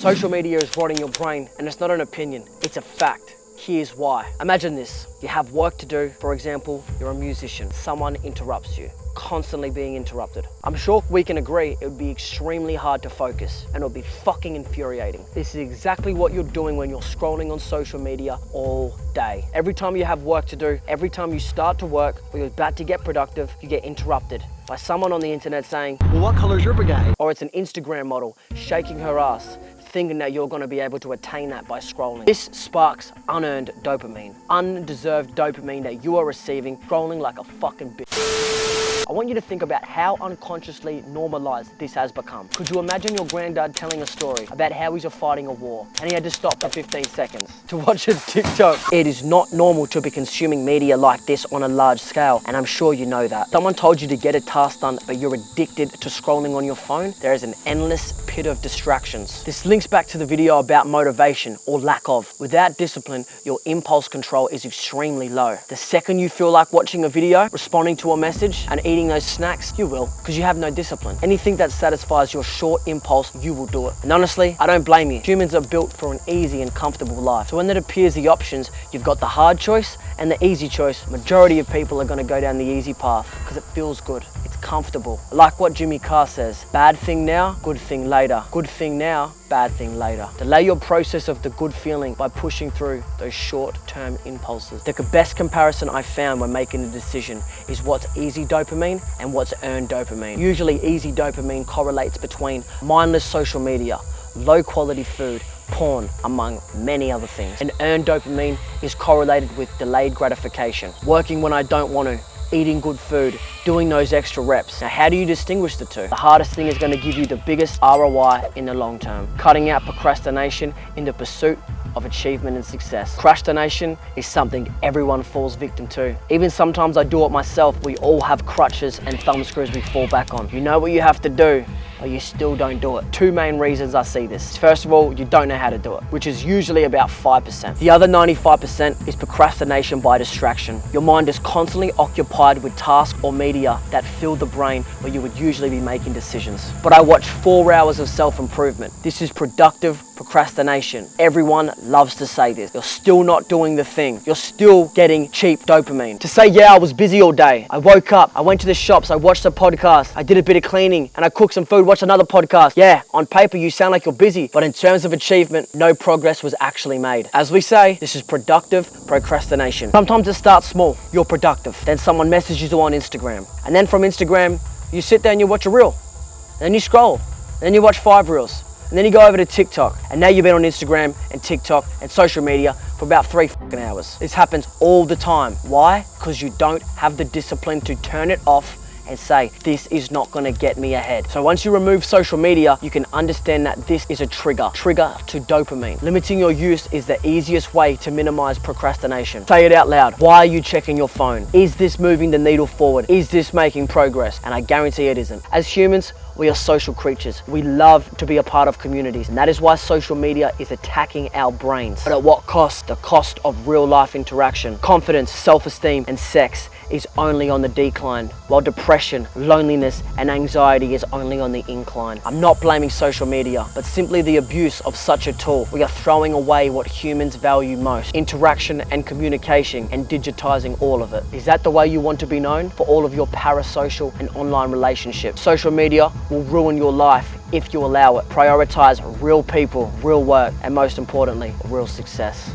Social media is rotting your brain, and it's not an opinion, it's a fact. Here's why. Imagine this. You have work to do. For example, you're a musician. Someone interrupts you. Constantly being interrupted. I'm sure we can agree it would be extremely hard to focus, and it would be fucking infuriating. This is exactly what you're doing when you're scrolling on social media all day. Every time you have work to do, every time you start to work or you're about to get productive, you get interrupted by someone on the internet saying, "Well, what color is your brigade?" Or it's an Instagram model shaking her ass, thinking that you're going to be able to attain that by scrolling. This sparks unearned dopamine, undeserved dopamine that you are receiving scrolling like a fucking bitch. I want you to think about how unconsciously normalized this has become. Could you imagine your granddad telling a story about how he's fighting a war and he had to stop for 15 seconds to watch a TikTok? It is not normal to be consuming media like this on a large scale, and I'm sure you know that. Someone told you to get a task done, but you're addicted to scrolling on your phone. There is an endless pit of distractions. This links back to the video about motivation or lack of. Without discipline, your impulse control is extremely low. The second you feel like watching a video, responding to a message, and eating those snacks, you will, because you have no discipline. Anything that satisfies your short impulse, you will do it. And honestly, I don't blame you. Humans are built for an easy and comfortable life. So when it appears the options, you've got the hard choice and the easy choice. Majority of people are going to go down the easy path because it feels good. It's comfortable. Like what Jimmy Carr says, bad thing now, good thing later. Good thing now, bad thing later. Delay your process of the good feeling by pushing through those short-term impulses. The best comparison I found when making a decision is what's easy dopamine and what's earned dopamine. Usually easy dopamine correlates between mindless social media, low quality food, porn, among many other things. And earned dopamine is correlated with delayed gratification, working when I don't want to, eating good food, doing those extra reps. Now, how do you distinguish the two? The hardest thing is going to give you the biggest ROI in the long term. Cutting out procrastination in the pursuit of achievement and success. Procrastination is something everyone falls victim to. Even sometimes I do it myself. We all have crutches and thumb screws we fall back on. You know what you have to do, but you still don't do it. Two main reasons I see this. First of all, you don't know how to do it, which is usually about 5%. The other 95% is procrastination by distraction. Your mind is constantly occupied with tasks or media that fill the brain where you would usually be making decisions. But I watch 4 hours of self-improvement. This is productive procrastination. Everyone loves to say this. You're still not doing the thing. You're still getting cheap dopamine. To say, yeah, I was busy all day. I woke up, I went to the shops, I watched a podcast, I did a bit of cleaning, and I cooked some food, watched another podcast. Yeah, on paper you sound like you're busy, but in terms of achievement, no progress was actually made. As we say, this is productive procrastination. Sometimes it starts small. You're productive. Then someone messages you on Instagram. And then from Instagram, you sit there and you watch a reel. And then you scroll. And then you watch 5 reels. And then you go over to TikTok, and now you've been on Instagram and TikTok and social media for about 3 fucking hours. This happens all the time. Why? Because you don't have the discipline to turn it off and say, this is not gonna get me ahead. So once you remove social media, you can understand that this is a trigger to dopamine. Limiting your use is the easiest way to minimize procrastination. Say it out loud. Why are you checking your phone? Is this moving the needle forward? Is this making progress? And I guarantee it isn't. As humans, we are social creatures. We love to be a part of communities, and that is why social media is attacking our brains. But at what cost? The cost of real life interaction. Confidence, self-esteem, and sex is only on the decline, while depression, loneliness, and anxiety is only on the incline. I'm not blaming social media, but simply the abuse of such a tool. We are throwing away what humans value most: interaction and communication, and digitizing all of it. Is that the way you want to be known? For all of your parasocial and online relationships. Social media will ruin your life if you allow it. Prioritize real people, real work, and most importantly, real success.